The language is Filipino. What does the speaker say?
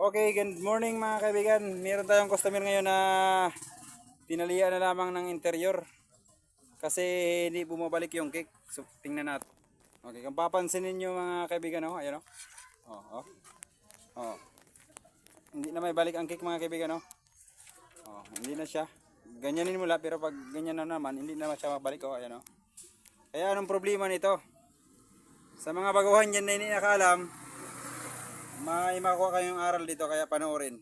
Okay, good morning mga kaibigan. Meron tayong customer ngayon na tinalian na lamang ng interior kasi hindi bumabalik yung cake. So, tingnan natin. Okay, kung papansinin nyo mga kaibigan, oh, ayan oh. Oh, oh. Oh. Hindi na may balik ang cake mga kaibigan, oh. Oh, hindi na siya. Ganyanin mula pero pag ganyan na naman, hindi na siya mabalik, oh, ayan oh. Kaya anong problema nito? Sa mga baguhan dyan na hindi nakaalam, may makuha kayong aral dito kaya panoorin.